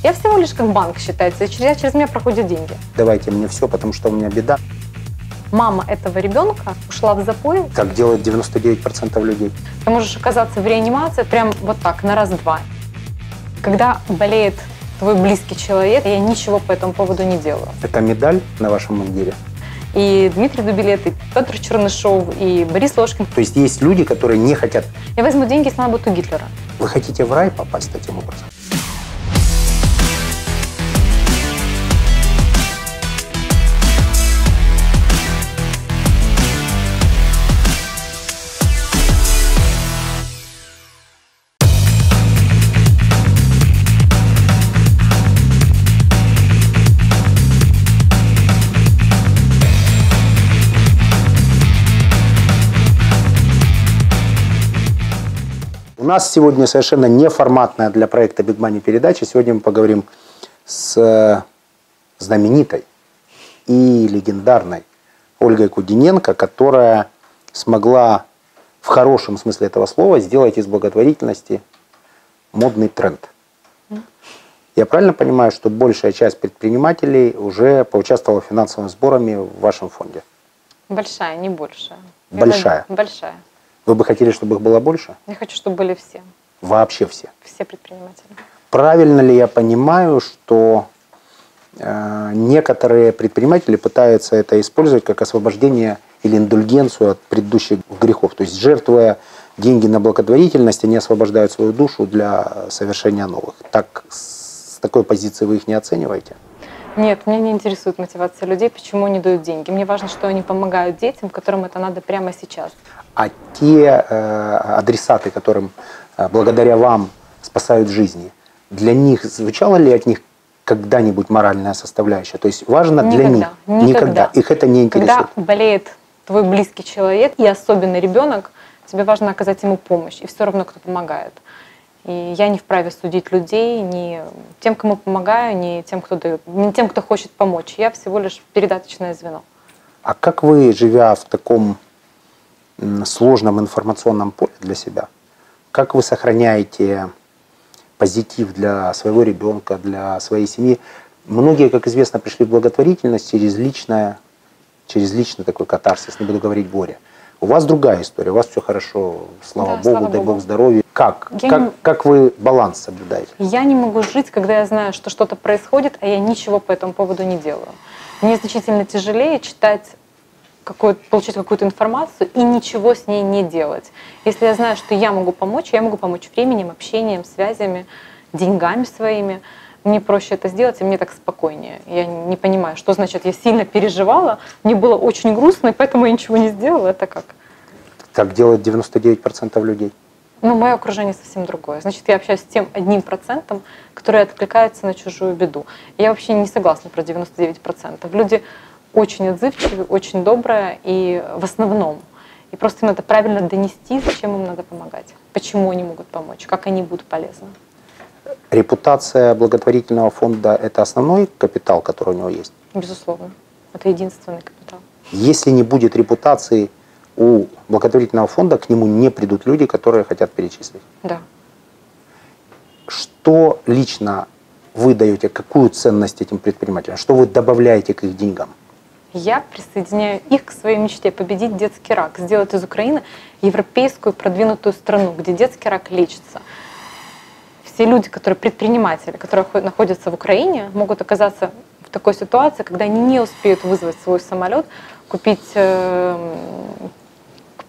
Я всего лишь как банк считается, и через меня проходят деньги. Давайте мне все, потому что у меня беда. Мама этого ребенка ушла в запой. Как делают 99% людей. Ты можешь оказаться в реанимации прям вот так, на раз-два. Когда болеет твой близкий человек, я ничего по этому поводу не делаю. Это медаль на вашем мундире? И Дмитрий Дубилет, и Петр Чернышов, и Борис Ложкин. То есть есть люди, которые не хотят. Я возьму деньги, если она будет у Гитлера. Вы хотите в рай попасть таким образом? У нас сегодня совершенно неформатная для проекта Big Money передача. Сегодня мы поговорим с знаменитой и легендарной Ольгой Кудиненко, которая смогла в хорошем смысле этого слова сделать из благотворительности модный тренд. Я правильно понимаю, что большая часть предпринимателей уже поучаствовала финансовыми сборами в вашем фонде? Большая, не большая. Большая? Большая. Вы бы хотели, чтобы их было больше? Я хочу, чтобы были все. Вообще все? Все предприниматели. Правильно ли я понимаю, что некоторые предприниматели пытаются это использовать как освобождение или индульгенцию от предыдущих грехов? То есть, жертвуя деньги на благотворительность, они освобождают свою душу для совершения новых. Так, с такой позиции вы их не оцениваете? Нет, меня не интересует мотивация людей, почему они дают деньги. Мне важно, что они помогают детям, которым это надо прямо сейчас. А те адресаты, которым благодаря вам спасают жизни, для них звучала ли от них когда-нибудь моральная составляющая? То есть важно Никогда. для них? Никогда. Их это не интересует? Когда болеет твой близкий человек, и особенно ребенок, тебе важно оказать ему помощь, и все равно кто помогает. И я не вправе судить людей ни тем, кому помогаю, ни тем, кто хочет помочь. Я всего лишь передаточное звено. А как вы, живя в таком сложном информационном поле для себя, как вы сохраняете позитив для своего ребенка, для своей семьи? Многие, как известно, пришли в благотворительность через личный такой катарсис, не буду говорить горе. У вас другая история, у вас все хорошо, слава Богу, дай Бог здоровья. Как вы баланс соблюдаете? Я не могу жить, когда я знаю, что что-то происходит, а я ничего по этому поводу не делаю. Мне значительно тяжелее получить какую-то информацию и ничего с ней не делать. Если я знаю, что я могу помочь временем, общением, связями, деньгами своими. Мне проще это сделать, и мне так спокойнее. Я не понимаю, что значит, я сильно переживала, мне было очень грустно, и поэтому я ничего не сделала. Это как? Так делают 99% людей. Ну, мое окружение совсем другое. Значит, я общаюсь с тем 1%, который откликается на чужую беду. Я вообще не согласна про 99%. Люди очень отзывчивые, очень добрые, и в основном. И просто им надо правильно донести, зачем им надо помогать, почему они могут помочь, как они будут полезны. Репутация благотворительного фонда – это основной капитал, который у него есть? Безусловно. Это единственный капитал. Если не будет репутации у благотворительного фонда, к нему не придут люди, которые хотят перечислить? Да. Что лично вы даете, какую ценность этим предпринимателям? Что вы добавляете к их деньгам? Я присоединяю их к своей мечте победить детский рак, сделать из Украины европейскую продвинутую страну, где детский рак лечится. Все люди, предприниматели, которые находятся в Украине, могут оказаться в такой ситуации, когда они не успеют вызвать свой самолет, купить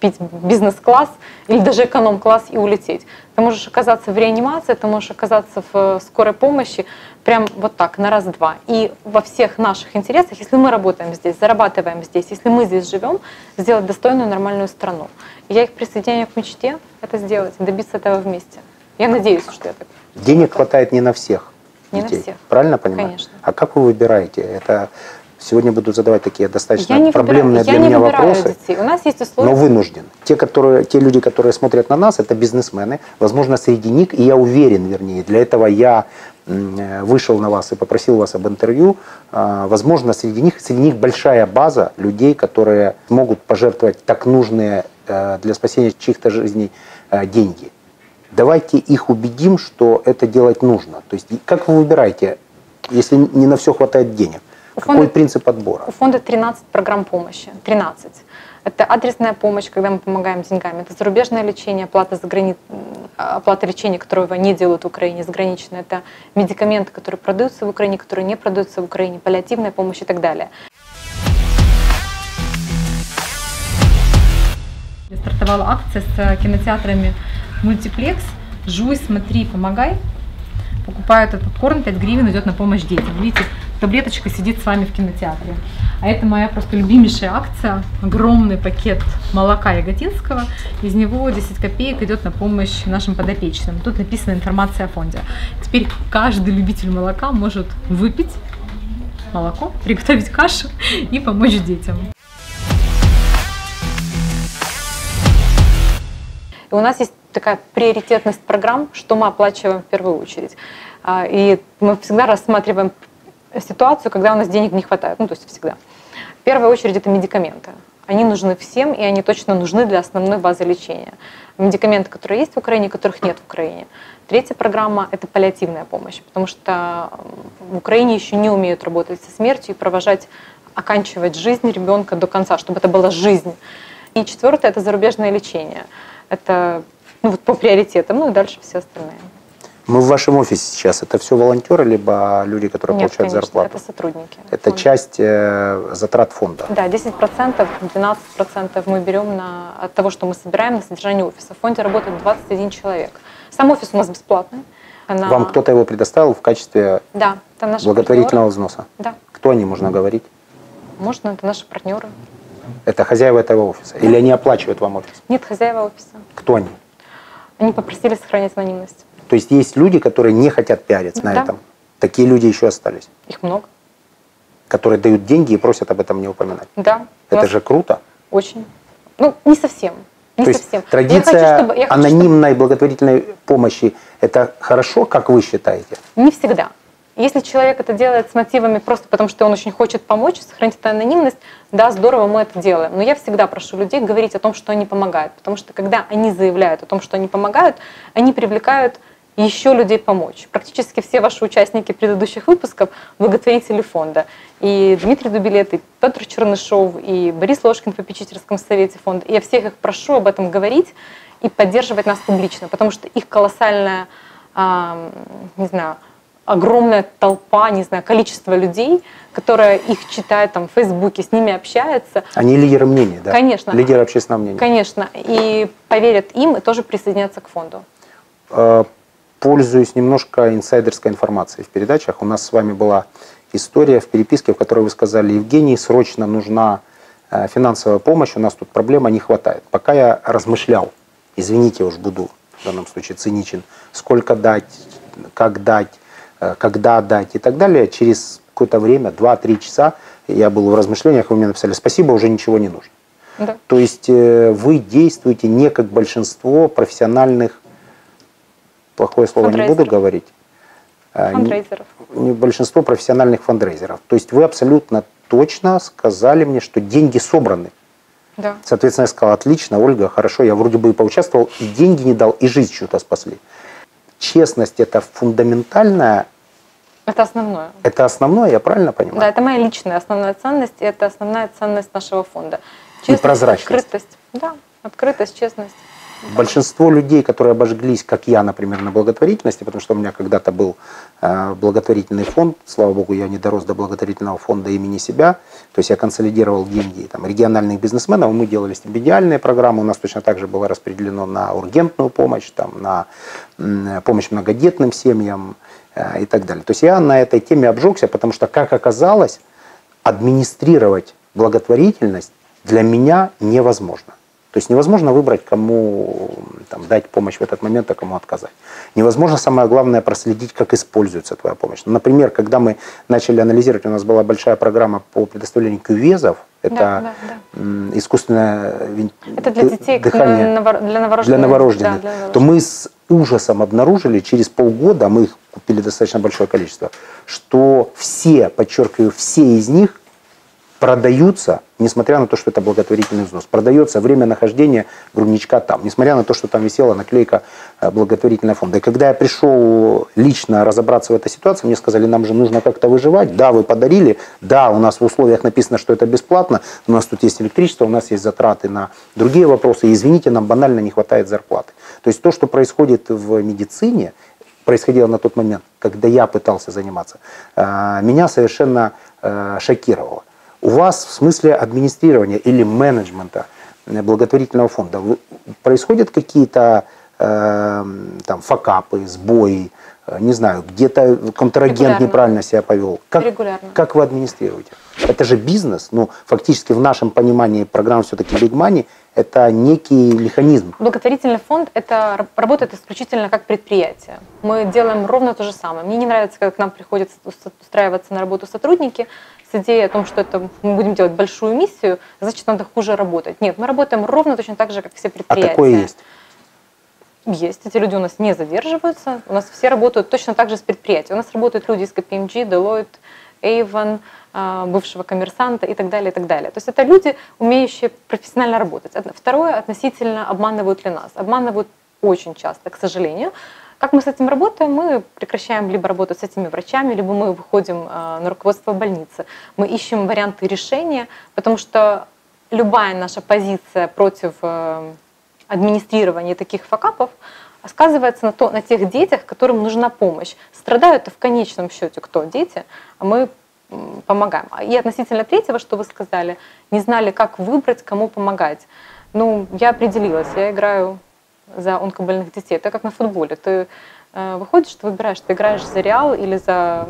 бизнес-класс или даже эконом-класс и улететь. Ты можешь оказаться в реанимации, ты можешь оказаться в скорой помощи прям вот так, на раз-два. И во всех наших интересах, если мы работаем здесь, зарабатываем здесь, если мы здесь живем, сделать достойную, нормальную страну. И я их присоединяю к мечте это сделать, добиться этого вместе. Я надеюсь, что это. Денег хватает не на всех детей. Не на всех. Правильно понимаю? Конечно. А как вы выбираете? Это сегодня буду задавать такие достаточно проблемные для меня вопросы. Детей. У нас есть условия. Но вынужден. Те люди, которые смотрят на нас, это бизнесмены. Возможно, среди них, и я уверен, вернее, для этого я вышел на вас и попросил вас об интервью. Возможно, среди них большая база людей, которые могут пожертвовать так нужные для спасения чьих-то жизней деньги. Давайте их убедим, что это делать нужно. То есть как вы выбираете, если не на все хватает денег? Какой принцип отбора? У фонда 13 программ помощи. 13. Это адресная помощь, когда мы помогаем деньгами. Это зарубежное лечение, оплата лечения, которого не делают в Украине, заграничная. Это медикаменты, которые продаются в Украине, которые не продаются в Украине, паллиативная помощь и так далее. Стартовала акция с кинотеатрами «Мультиплекс». Жуй, смотри, помогай. Покупают этот попкорн, 5 гривен идет на помощь детям. Видите, таблеточка сидит с вами в кинотеатре. А это моя просто любимейшая акция. Огромный пакет молока яготинского. Из него 10 копеек идет на помощь нашим подопечным. Тут написана информация о фонде. Теперь каждый любитель молока может выпить молоко, приготовить кашу и помочь детям. И у нас есть такая приоритетность программ, что мы оплачиваем в первую очередь. И мы всегда рассматриваем ситуацию, когда у нас денег не хватает. Ну, то есть всегда. В первую очередь это медикаменты. Они нужны всем, и они точно нужны для основной базы лечения. Медикаменты, которые есть в Украине, которых нет в Украине. Третья программа – это паллиативная помощь, потому что в Украине еще не умеют работать со смертью и оканчивать жизнь ребенка до конца, чтобы это была жизнь. И четвертое – это зарубежное лечение. Это вот по приоритетам, ну и дальше все остальные. Мы в вашем офисе сейчас. Это все волонтеры, либо люди, которые Нет, получают конечно, зарплату? Это сотрудники. Это фонда. Часть затрат фонда? Да, 10%, 12% мы берем от того, что мы собираем на содержание офиса. В фонде работает 21 человек. Сам офис у нас бесплатный. Вам кто-то его предоставил в качестве там наши благотворительного партнеры. взноса? Да. Кто они, можно говорить? Можно, это наши партнеры. Это хозяева этого офиса? Или они оплачивают вам офис? Нет, хозяева офиса. Кто они? Они попросили сохранять анонимность. То есть есть люди, которые не хотят пиариться на этом? Такие люди еще остались? Их много. Которые дают деньги и просят об этом не упоминать? Да. Это же круто. Очень. Ну, не совсем. Не То совсем. есть традиция анонимной благотворительной помощи – это хорошо, как вы считаете? Не всегда. Если человек это делает с мотивами просто потому, что он очень хочет помочь, сохранить эту анонимность, да, здорово, мы это делаем. Но я всегда прошу людей говорить о том, что они помогают. Потому что когда они заявляют о том, что они помогают, они привлекают еще людей помочь. Практически все ваши участники предыдущих выпусков – благотворители фонда. И Дмитрий Дубилет, и Петр Чернышов, и Борис Ложкин в попечительском совете фонда. И я всех их прошу об этом говорить и поддерживать нас публично, потому что их колоссальная, не знаю, огромная толпа, не знаю, количество людей, которое их читает там, в Фейсбуке, с ними общается. Они лидеры мнения, да? Конечно. Лидеры общественного мнения. Конечно. И поверят им и тоже присоединятся к фонду. Пользуюсь немножко инсайдерской информацией в передачах. У нас с вами была история в переписке, в которой вы сказали: Евгений, срочно нужна финансовая помощь, у нас тут проблема, не хватает. Пока я размышлял, извините, уж буду в данном случае циничен, сколько дать, как дать, когда дать и так далее, через какое-то время, 2-3 часа, я был в размышлениях, вы мне написали: спасибо, уже ничего не нужно. Да. То есть вы действуете не как большинство профессиональных, плохое слово не буду говорить, фандрейзеров. Большинство профессиональных фандрейзеров. То есть вы абсолютно точно сказали мне, что деньги собраны. Да. Соответственно, я сказал: отлично, Ольга, хорошо, я вроде бы и поучаствовал, и деньги не дал, и жизнь чью-то спасли. Честность – это фундаментальная. Это основное. Это основное, я правильно понимаю? Да, это моя личная основная ценность, и это основная ценность нашего фонда. Честность, и прозрачность. Открытость. Да, открытость, честность. Большинство людей, которые обожглись, как я, например, на благотворительности, потому что у меня когда-то был благотворительный фонд, слава богу, я не дорос до благотворительного фонда имени себя, то есть я консолидировал деньги там, региональных бизнесменов, мы делали стипендиальные программы, у нас точно так же было распределено на ургентную помощь, там, на помощь многодетным семьям и так далее. То есть я на этой теме обжегся, потому что, как оказалось, администрировать благотворительность для меня невозможно. То есть невозможно выбрать, кому там, дать помощь в этот момент, а кому отказать. Невозможно, самое главное, проследить, как используется твоя помощь. Например, когда мы начали анализировать, у нас была большая программа по предоставлению кювезов. Это искусственное это для детей, дыхание для новорожденных. Для новорожденных. То мы с ужасом обнаружили через полгода, мы их купили достаточно большое количество, что все, подчеркиваю, все из них продаются, несмотря на то, что это благотворительный взнос, продается время нахождения грудничка там, несмотря на то, что там висела наклейка благотворительного фонда. И когда я пришел лично разобраться в этой ситуации, мне сказали, нам же нужно как-то выживать. Да, вы подарили, да, у нас в условиях написано, что это бесплатно, у нас тут есть электричество, у нас есть затраты на другие вопросы, и извините, нам банально не хватает зарплаты. То есть то, что происходит в медицине, происходило на тот момент, когда я пытался заниматься, меня совершенно шокировало. У вас в смысле администрирования или менеджмента благотворительного фонда происходят какие-то там факапы, сбои, не знаю, где-то контрагент неправильно себя повел? Как вы администрируете? Это же бизнес, ну фактически в нашем понимании программ все-таки Big Money это некий механизм. Благотворительный фонд это работает исключительно как предприятие. Мы делаем ровно то же самое. Мне не нравится, когда к нам приходят устраиваться на работу сотрудники с идеей о том, что это мы будем делать большую миссию, значит, надо хуже работать. Нет, мы работаем ровно точно так же, как все предприятия. А такое есть? Есть. Эти люди у нас не задерживаются. У нас все работают точно так же с предприятия. У нас работают люди из KPMG, Deloitte, Avon, бывшего коммерсанта и так далее, и так далее. То есть это люди, умеющие профессионально работать. Второе, относительно обманывают ли нас. Обманывают очень часто, к сожалению. Как мы с этим работаем? Мы прекращаем либо работать с этими врачами, либо мы выходим на руководство больницы. Мы ищем варианты решения, потому что любая наша позиция против администрирования таких факапов сказывается на тех детях, которым нужна помощь. Страдают в конечном счете кто? Дети, а мы помогаем. И относительно третьего, что вы сказали, не знали, как выбрать, кому помогать. Ну, я определилась, я играю за онкобольных детей. Это как на футболе. Ты выходишь, ты выбираешь, ты играешь за Реал или за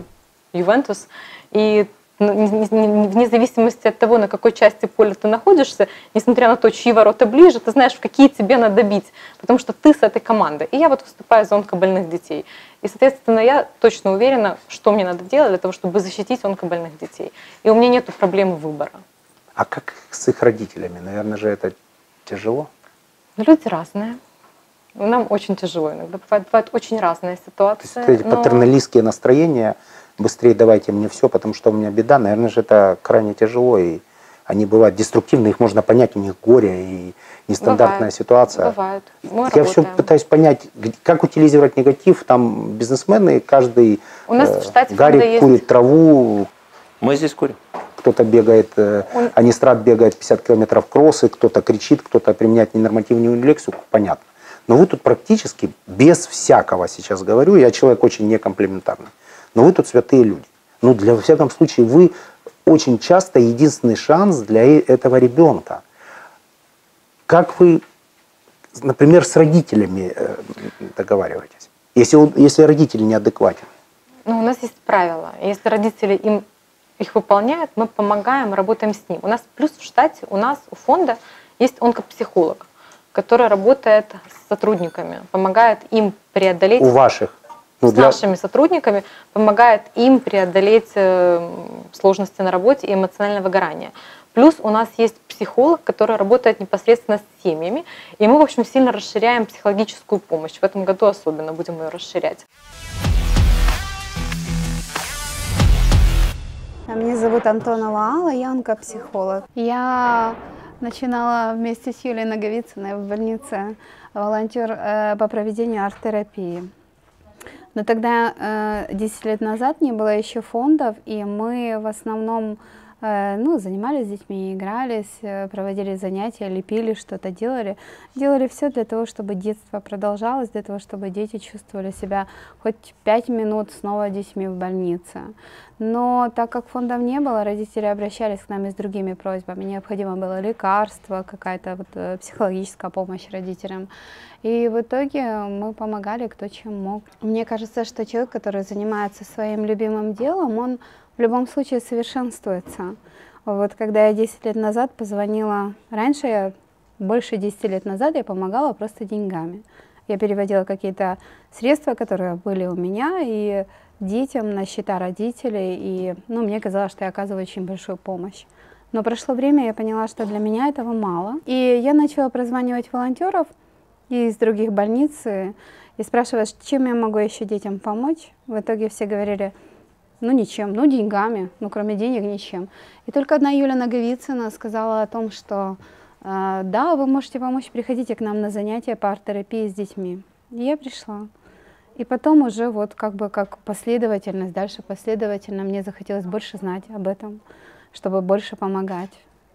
Ювентус, и вне зависимости от того, на какой части поля ты находишься, несмотря на то, чьи ворота ближе, ты знаешь, в какие тебе надо бить, потому что ты с этой командой. И я вот выступаю за онкобольных детей. И, соответственно, я точно уверена, что мне надо делать для того, чтобы защитить онкобольных детей. И у меня нет проблемы выбора. А как с их родителями? Наверное же это тяжело? Люди разные. Нам очень тяжело иногда. Бывают очень разные ситуации. То есть, патерналистские настроения, быстрее давайте мне все, потому что у меня беда, наверное же это крайне тяжело. И они бывают деструктивны, их можно понять, у них горе и нестандартная ситуация. Бывает. Я все пытаюсь понять, как утилизировать негатив. Там бизнесмены, каждый у нас в штате Гарик курит траву. Мы здесь курим. Кто-то бегает, Анистрат бегает 50 километров кроссы, кто-то кричит, кто-то применяет ненормативную лексику, понятно. Но вы тут практически без всякого, сейчас говорю, я человек очень некомплиментарный, но вы тут святые люди. Ну, во всяком случае, вы очень часто единственный шанс для этого ребенка. Как вы, например, с родителями договариваетесь, если родитель неадекватен? Ну, у нас есть правила. Если родители их выполняют, мы помогаем, работаем с ним. У нас плюс в штате, у фонда есть онкопсихолог, который работает с сотрудниками, помогает им преодолеть... У ваших? С нашими сотрудниками, помогает им преодолеть сложности на работе и эмоциональное выгорание. Плюс у нас есть психолог, который работает непосредственно с семьями, и мы, в общем, сильно расширяем психологическую помощь. В этом году особенно будем ее расширять. Меня зовут Антонова Алла, я онкопсихолог. Я начинала вместе с Юлией Наговицыной в больнице волонтер по проведению арт-терапии. Но тогда, 10 лет назад, не было еще фондов, и мы в основном занимались с детьми, игрались, проводили занятия, лепили, что-то делали. Делали все для того, чтобы детство продолжалось, для того, чтобы дети чувствовали себя хоть 5 минут снова детьми в больнице. Но так как фондов не было, родители обращались к нам с другими просьбами. Необходимо было лекарство, какая-то психологическая помощь родителям. И в итоге мы помогали кто чем мог. Мне кажется, что человек, который занимается своим любимым делом, он в любом случае совершенствуется. Вот когда я 10 лет назад позвонила, больше 10 лет назад я помогала просто деньгами. Я переводила какие-то средства, которые были у меня, и детям на счета родителей, и мне казалось, что я оказываю очень большую помощь. Но прошло время, я поняла, что для меня этого мало. И я начала прозванивать волонтеров из других больниц и спрашивала, чем я могу еще детям помочь. В итоге все говорили: Ну, ничем, ну, деньгами, ну, кроме денег ничем. И только одна Юлия Наговицына сказала о том, что да, вы можете помочь, приходите к нам на занятия по арт-терапии с детьми. И я пришла. И потом уже вот как бы как последовательность, дальше последовательно мне захотелось больше знать об этом, чтобы больше помогать.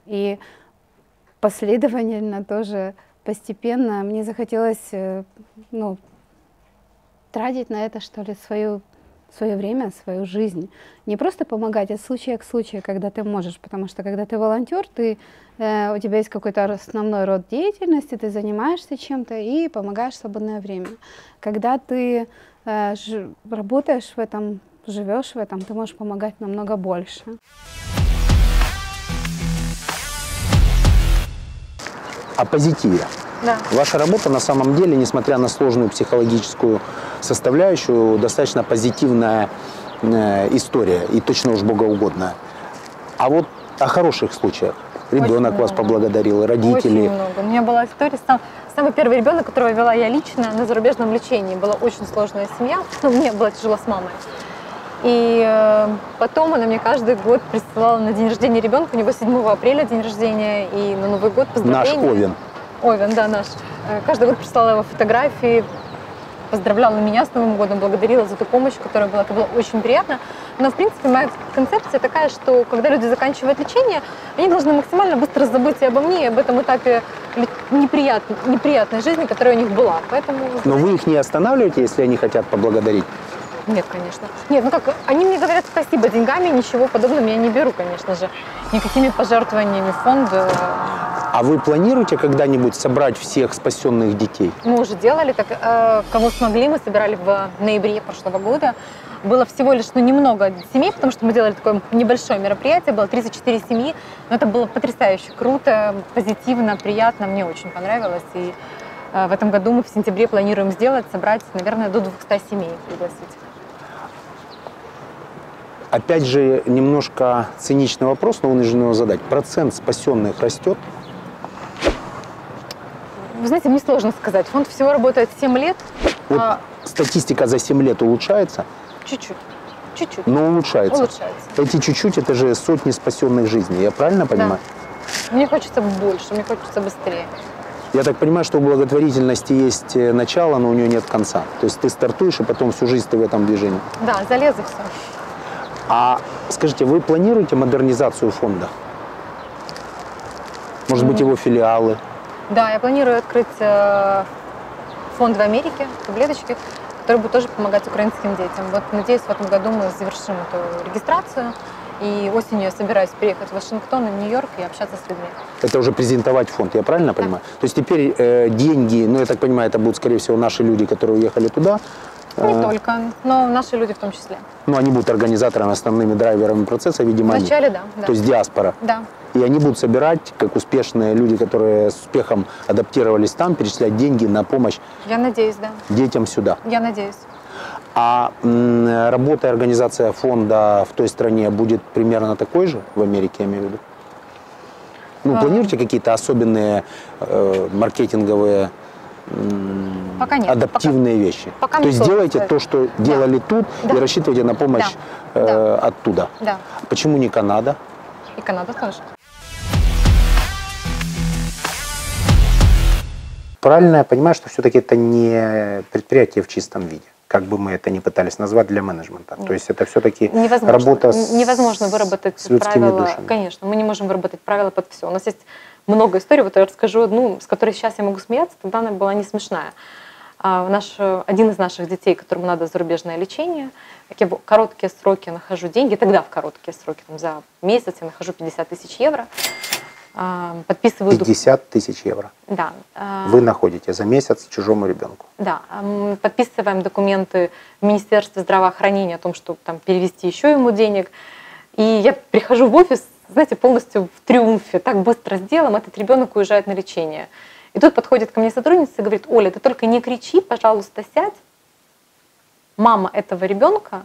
И последовательно тоже, постепенно мне захотелось, ну, тратить на это, что ли, свое время, свою жизнь. Не просто помогать от случая к случаю, когда ты можешь, потому что когда ты волонтер, у тебя есть какой-то основной род деятельности, ты занимаешься чем-то и помогаешь в свободное время. Когда ты работаешь в этом, живешь в этом, ты можешь помогать намного больше. О позитиве. Да. Ваша работа на самом деле, несмотря на сложную психологическую составляющую, достаточно позитивная история и точно уж богоугодная. А вот о хороших случаях. Ребенок вас поблагодарил, родители. Очень много. У меня была история, самый первый ребенок, которого вела я лично на зарубежном лечении. Была очень сложная семья, ну, мне было тяжело с мамой. И потом она мне каждый год присылала на день рождения ребенка, у него 7 апреля день рождения, и на Новый год поздравления. Наш Овен. Овен, да, наш. Каждый год присылала его фотографии, поздравляла меня с Новым годом, благодарила за ту помощь, которая была. Это было очень приятно. Но, в принципе, моя концепция такая, что когда люди заканчивают лечение, они должны максимально быстро забыть и обо мне, и об этом этапе неприятной жизни, которая у них была. Поэтому, Но вы их не останавливаете, если они хотят поблагодарить? Нет, конечно. Нет, ну как, они мне говорят спасибо деньгами, ничего подобного я не беру, конечно же. Никакими пожертвованиями фонда. А вы планируете когда-нибудь собрать всех спасенных детей? Мы уже делали, так, кого смогли, мы собирали в ноябре прошлого года. Было всего лишь немного семей, потому что мы делали такое небольшое мероприятие, было 34 семьи. Но это было потрясающе круто, позитивно, приятно, мне очень понравилось. И в этом году мы в сентябре планируем собрать, наверное, до 200 семей, пригласить. Опять же, немножко циничный вопрос, но вынужден его задать. Процент спасенных растет? Вы знаете, мне сложно сказать. Фонд всего работает 7 лет. Вот статистика за 7 лет улучшается? Чуть-чуть. Чуть-чуть. Но улучшается. Улучшается. Эти чуть-чуть, это же сотни спасенных жизней. Я правильно понимаю? Да. Мне хочется больше, мне хочется быстрее. Я так понимаю, что у благотворительности есть начало, но у нее нет конца. То есть ты стартуешь, и потом всю жизнь ты в этом движении. Да, залезу все. А скажите, вы планируете модернизацию фонда? Может быть, его филиалы? Да, я планирую открыть фонд в Америке, таблеточки, который будет тоже помогать украинским детям. Вот, надеюсь, в этом году мы завершим эту регистрацию. И осенью я собираюсь приехать в Вашингтон и Нью-Йорк и общаться с людьми. Это уже презентовать фонд, я правильно понимаю? То есть теперь деньги, ну, я так понимаю, это будут, скорее всего, наши люди, которые уехали туда. Не только, но наши люди в том числе. Ну, они будут организаторами, основными драйверами процесса, видимо, Вначале, да. То есть диаспора. Да. И они будут собирать, как успешные люди, которые с успехом адаптировались там, перечислять деньги на помощь. Я надеюсь, да. Детям сюда. Я надеюсь. А работа и организация фонда в той стране будет примерно такой же, в Америке, я имею в виду? Ну, планируете какие-то особенные маркетинговые, пока нет. адаптивные вещи? Пока то есть делаете сказать. то, что делали тут, Да. и рассчитываете на помощь оттуда? Да. Почему не Канада? И Канада тоже. Правильно я понимаю, что все-таки это не предприятие в чистом виде, как бы мы это ни пытались назвать для менеджмента. То есть это все-таки работа невозможно выработать с людскими правила. душами. Конечно, мы не можем выработать правила под все. У нас есть много историй, вот я расскажу одну, с которой сейчас я могу смеяться, тогда она была не смешная. Один из наших детей, которому надо зарубежное лечение, я в короткие сроки нахожу деньги, тогда в короткие сроки, там, за месяц я нахожу 50 тысяч евро, подписываю... 50 тысяч евро? Да. Вы находите за месяц чужому ребенку? Да. Подписываем документы в Министерстве здравоохранения о том, что там перевести еще ему денег. И я прихожу в офис, знаете, полностью в триумфе, так быстро сделаем, этот ребенок уезжает на лечение. И тут подходит ко мне сотрудница и говорит: Оля, ты только не кричи, пожалуйста, сядь. Мама этого ребенка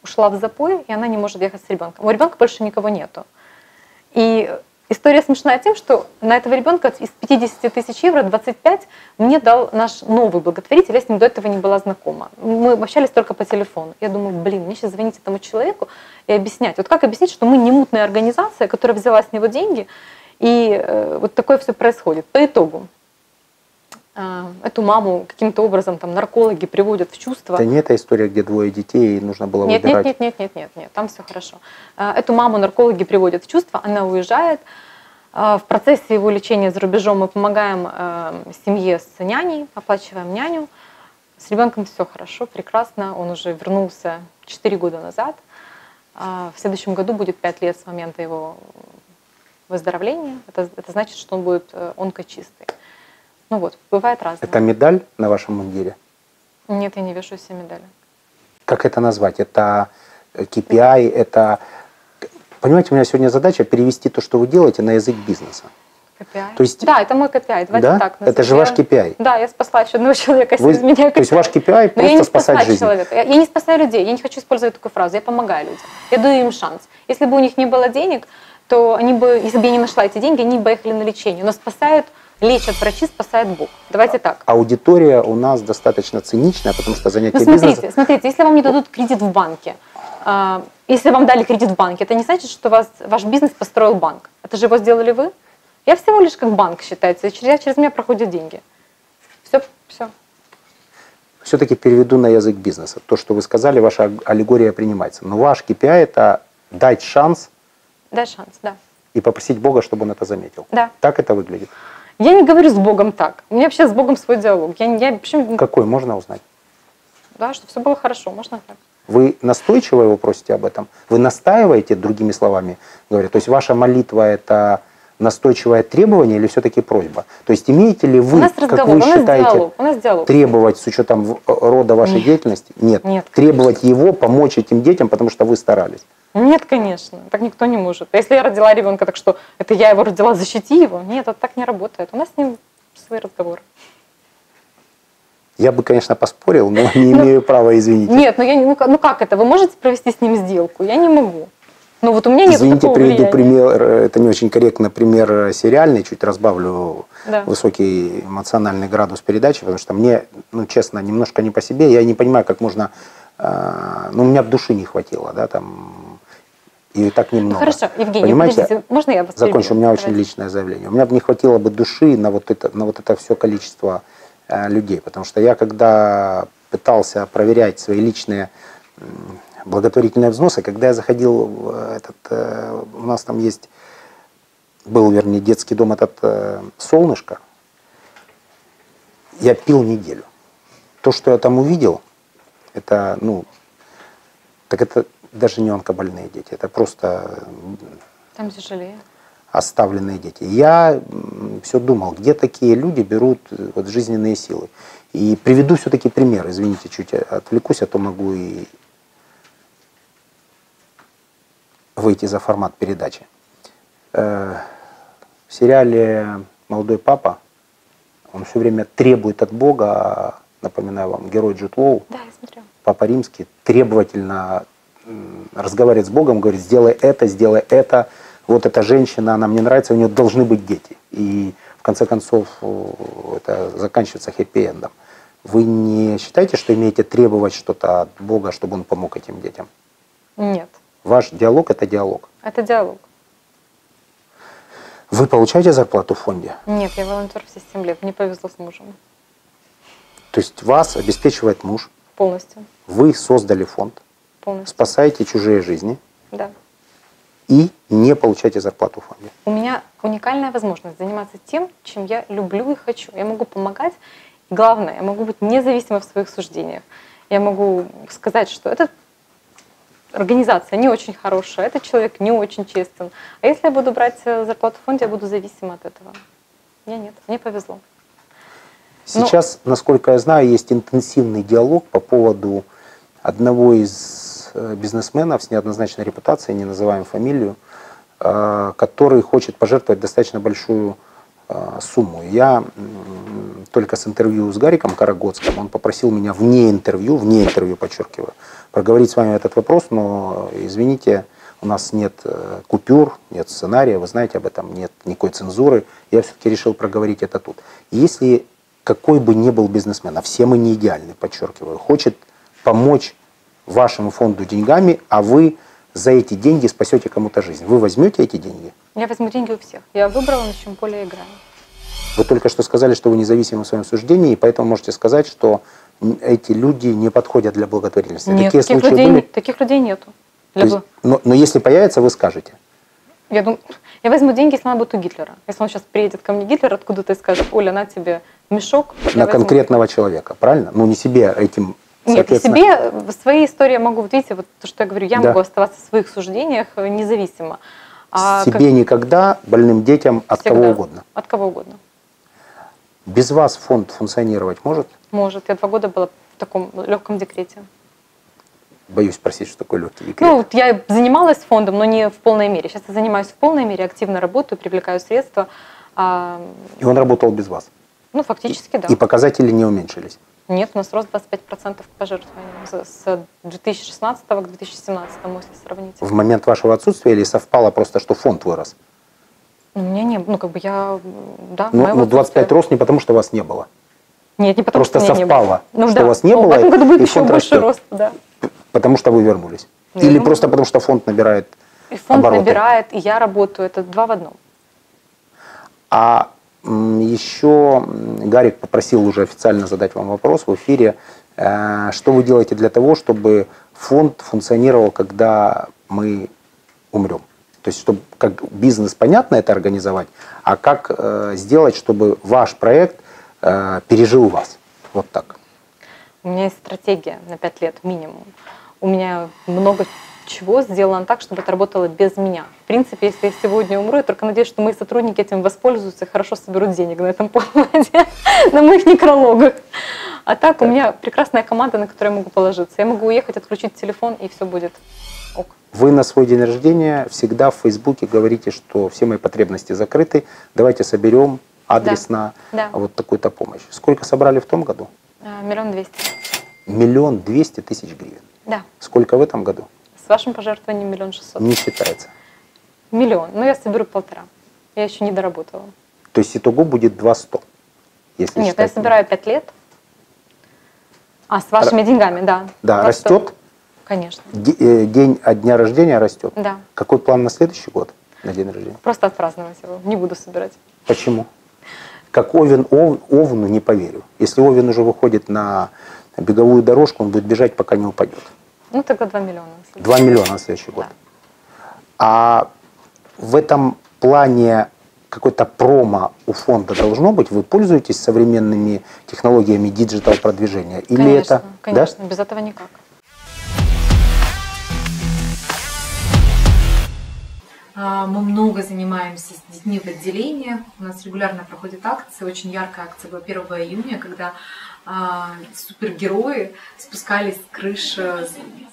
ушла в запой, и она не может ехать с ребенком. У ребенка больше никого нету. И История смешная тем, что на этого ребенка из 50 тысяч евро 25 мне дал наш новый благотворитель, я с ним до этого не была знакома. Мы общались только по телефону. Я думаю, блин, мне сейчас звонить этому человеку и объяснять. Вот как объяснить, что мы не мутная организация, которая взяла с него деньги, и вот такое все происходит. По итогу эту маму каким-то образом там наркологи приводят в чувство. Это не эта история, где двое детей, и нужно было выбирать. Нет, там все хорошо. Эту маму наркологи приводят в чувство, она уезжает. В процессе его лечения за рубежом мы помогаем семье с няней, оплачиваем няню. С ребенком все хорошо, прекрасно. Он уже вернулся 4 года назад. В следующем году будет 5 лет с момента его выздоровления. Это значит, что он будет онкочистый. Ну вот, бывает разное. Это медаль на вашем мундире? Нет, я не вешу себе медали. Как это назвать? Это KPI, это... Понимаете, у меня сегодня задача перевести то, что вы делаете, на язык бизнеса. KPI? То есть... Да, это мой KPI. Давайте да? так. Это же ваш KPI. Да, я спасла еще одного человека, если из меня KPI. То есть ваш KPI просто спасать жизнь. Человека. Я не спасаю людей, я не хочу использовать такую фразу, я помогаю людям. Я даю им шанс. Если бы у них не было денег, то они бы, если бы я не нашла эти деньги, они бы поехали на лечение. Но спасают, лечат врачи, спасает Бог. Давайте так. Аудитория у нас достаточно циничная, потому что занятие бизнесом... Смотрите, если вам не дадут кредит в банке, если вам дали кредит в банке, это не значит, что ваш бизнес построил банк. Это же его сделали вы. Я всего лишь как банк считается, и через меня проходят деньги. Все. Все-таки переведу на язык бизнеса. То, что вы сказали, ваша аллегория принимается. Но ваш KPI – это дать шанс. Дать шанс, да. И попросить Бога, чтобы он это заметил. Да. Так это выглядит? Я не говорю с Богом так. У меня вообще с Богом свой диалог. Какой, можно узнать? Да, чтобы все было хорошо, можно так. Вы настойчиво его просите об этом? Вы настаиваете, другими словами говоря? То есть ваша молитва – это настойчивое требование или все-таки просьба? То есть имеете ли вы, как вы считаете, требовать с учетом рода вашей деятельности? Нет. Требовать его, помочь этим детям, потому что вы старались? Нет, конечно. Так никто не может. А если я родила ребенка, так что это я его родила, защити его? Нет, это так не работает. У нас с ним свои разговоры. Я бы, конечно, поспорил, но не имею права, извините. Нет, ну как это? Вы можете провести с ним сделку? Я не могу. Ну вот у меня нет такого влияния. Извините, приведу пример, это не очень корректно, пример сериальный, чуть разбавлю высокий эмоциональный градус передачи, потому что мне, ну честно, немножко не по себе, я не понимаю, как можно, ну у меня души не хватило, да, там, и так немного. Хорошо, Евгений, понимаете, подождите, можно я вас закончу, у меня очень личное заявление. У меня бы не хватило бы души на вот это все количество людей, потому что я, когда пытался проверять свои личные благотворительные взносы, когда я заходил в у нас там был, вернее, детский дом «Солнышко», я пил неделю. То, что я там увидел, это, так это даже не онкобольные дети, это просто... Там тяжелее. Оставленные дети. Я все думал, где такие люди берут вот жизненные силы. И приведу все-таки пример, извините, чуть отвлекусь, а то могу и выйти за формат передачи. В сериале «Молодой папа» он все время требует от Бога, напоминаю вам, герой Джуд Лоу, да, я смотрю. Папа Римский, требовательно разговаривает с Богом, говорит, сделай это, вот эта женщина, она мне нравится, у нее должны быть дети. И в конце концов это заканчивается хэппи-эндом. Вы не считаете, что имеете требовать что-то от Бога, чтобы он помог этим детям? Нет. Ваш диалог – это диалог? Это диалог. Вы получаете зарплату в фонде? Нет, я волонтер все 7 лет, мне повезло с мужем. То есть вас обеспечивает муж? Полностью. Вы создали фонд? Полностью. Спасаете чужие жизни? Да. И не получаете зарплату в фонде? У меня уникальная возможность заниматься тем, чем я люблю и хочу. Я могу помогать. И главное, я могу быть независима в своих суждениях. Я могу сказать, что эта организация не очень хорошая, этот человек не очень честен. А если я буду брать зарплату в фонде, я буду зависима от этого. Нет, мне повезло. Сейчас, насколько я знаю, есть интенсивный диалог по поводу одного из бизнесменов с неоднозначной репутацией, не называем фамилию, который хочет пожертвовать достаточно большую сумму. Я только с интервью с Гариком Карагодским, он попросил меня вне интервью, подчеркиваю, проговорить с вами этот вопрос, но, извините, у нас нет купюр, нет сценария, вы знаете об этом, нет никакой цензуры. Я все-таки решил проговорить это тут. Если какой бы ни был бизнесмен, а все мы не идеальны, подчеркиваю, хочет помочь вашему фонду деньгами, а вы за эти деньги спасете кому-то жизнь, вы возьмете эти деньги? Я возьму деньги у всех. Я выбрала, на чем поле играю. Вы только что сказали, что вы независимы в своем суждении, и поэтому можете сказать, что эти люди не подходят для благотворительности. Нет, таких людей нету. Но если появится, вы скажете. Я думаю, я возьму деньги, если она будет у Гитлера. Если он сейчас приедет ко мне, Гитлер, откуда-то и скажет: Оля, на тебе мешок. На конкретного человека, правильно? Ну, не себе этим, соответственно... Нет, себе в своей истории я могу, вот видите, вот то, что я говорю, я могу оставаться в своих суждениях независимо. Себе никогда, больным детям, от кого угодно. От кого угодно. Без вас фонд функционировать может? Может. Я 2 года была в таком легком декрете. Боюсь спросить, что такое легкий декрет. Ну, я занималась фондом, но не в полной мере. Сейчас я занимаюсь в полной мере, активно работаю, привлекаю средства. И он работал без вас? Ну, фактически, да. И показатели не уменьшились? Нет, у нас рост 25% к пожертвованиям с 2016 к 2017, если сравнить. В момент вашего отсутствия или совпало просто, что фонд вырос? У меня не было, да. Ну, 25 рост не потому, что вас не было. Нет, не потому, просто что меня совпало, не было. что вас не было. В этом году будет еще фонд больше растет. рост, да. Потому что вы вернулись? Или просто потому, что фонд набирает и фонд обороты? Набирает, и я работаю. Это 2 в 1. А еще Гарик попросил уже официально задать вам вопрос в эфире. Что вы делаете для того, чтобы фонд функционировал, когда мы умрем? То есть, чтобы как бизнес, понятно, это организовать, а как сделать, чтобы ваш проект пережил вас? Вот так. У меня есть стратегия на 5 лет минимум. У меня много чего сделано так, чтобы это работало без меня. В принципе, если я сегодня умру, я только надеюсь, что мои сотрудники этим воспользуются и хорошо соберут денег на этом поводе, на моих некрологах. А так у меня прекрасная команда, на которую я могу положиться. Я могу уехать, отключить телефон, и все будет ок. Вы на свой день рождения всегда в Фейсбуке говорите, что все мои потребности закрыты, давайте соберем адресно вот такую-то помощь. Сколько собрали в том году? 1 200 1 000. 1 200 000 гривен? Да. Сколько в этом году? С вашим пожертвованием 1 600 000. Не считается? 1 000 000. Но я соберу 1,5. Я еще не доработала. То есть итого будет 200? Если нет, я собираю 5 лет. С вашими деньгами, да. Да, Просто... растет? Конечно. День от дня рождения растет? Да. Какой план на следующий год, на день рождения? Просто отпраздновать его. Не буду собирать. Почему? Как Овен Овну не поверю. Если Овен уже выходит на беговую дорожку, он будет бежать, пока не упадет. Ну, тогда 2 миллиона. 2 миллиона на следующий год. Да. А в этом плане какой-то промо у фонда должно быть? Вы пользуетесь современными технологиями диджитал-продвижения? Или конечно, это... конечно. Да? Без этого никак. Мы много занимаемся с детьми в отделениях. У нас регулярно проходят акции. Очень яркая акция была 1 июня, когда супергерои спускались с крыш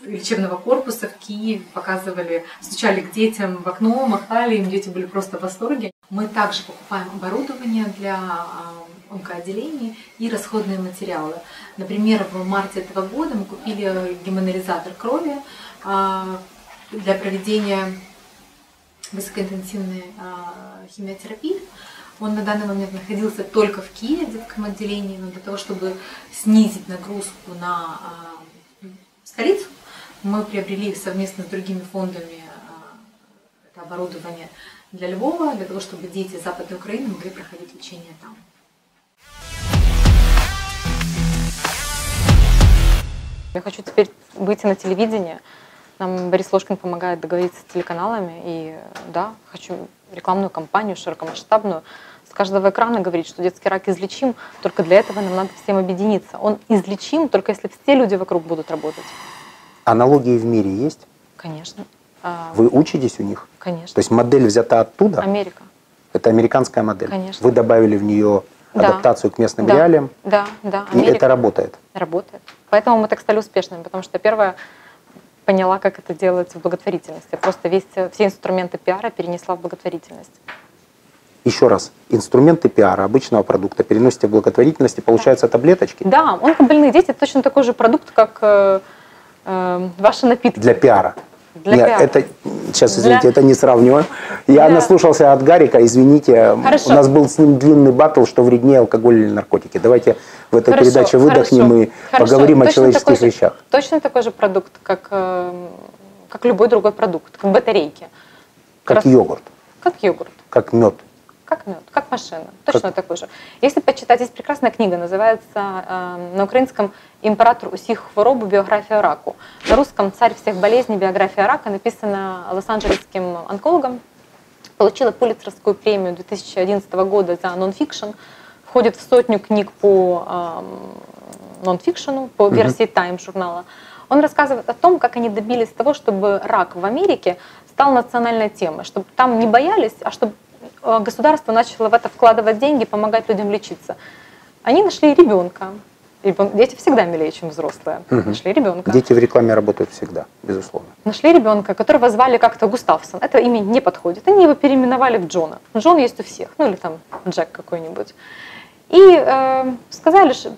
лечебного корпуса в Киеве, показывали, стучали к детям в окно, махали им, дети были просто в восторге. Мы также покупаем оборудование для онкоотделений и расходные материалы. Например, в марте этого года мы купили гемоанализатор крови для проведения высокоинтенсивной химиотерапии. Он на данный момент находился только в Киеве, в детском отделении, но для того, чтобы снизить нагрузку на столицу, мы приобрели совместно с другими фондами это оборудование для Львова, для того, чтобы дети Западной Украины могли проходить лечение там. Я хочу теперь выйти на телевидение. Нам Борис Ложкин помогает договориться с телеканалами. И да, хочу рекламную кампанию широкомасштабную. С каждого экрана говорить, что детский рак излечим, только для этого нам надо всем объединиться. Он излечим, только если все люди вокруг будут работать. Аналогии в мире есть? Конечно. Вы учитесь у них? Конечно. То есть модель взята оттуда? Америка. Это американская модель? Конечно. Вы добавили в нее адаптацию к местным реалиям? Да, да. И это работает? Работает. Поэтому мы так стали успешными, потому что первое, поняла, как это делается в благотворительности. Я просто все инструменты пиара перенесла в благотворительность. Еще раз, инструменты пиара обычного продукта переносите в благотворительность, и получаются таблеточки? Да, онкобольные дети — это точно такой же продукт, как ваши напитки. Для пиара? Для пиара. Это сейчас, извините, это не сравниваю. Я наслушался от Гарика, извините, Хорошо. у нас был с ним длинный баттл, что вреднее алкоголь или наркотики. Давайте в этой передаче выдохнем и поговорим о человеческих вещах. Точно такой же продукт, как любой другой продукт, как батарейки. Как йогурт. Как йогурт. Как мед. Как мед, как машина, точно такой же. Если почитать, есть прекрасная книга, называется на украинском «Император усіх хвороб. Биография раку». На русском «Царь всех болезней. Биография рака», написана лос-анджелесским онкологом. Получила Пулитцеровскую премию 2011 года за нон-фикшн. Входит в 100 книг по нон-фикшену, по версии Time журнала. Он рассказывает о том, как они добились того, чтобы рак в Америке стал национальной темой, чтобы там не боялись, а чтобы государство начало в это вкладывать деньги, помогать людям лечиться. Они нашли ребенка. Дети всегда милее, чем взрослые. Нашли ребенка. Дети в рекламе работают всегда, безусловно. Нашли ребенка, которого звали как-то Густавсон. Это имя не подходит. Они его переименовали в Джона. Джон есть у всех. Ну или там Джек какой-нибудь. И сказали, что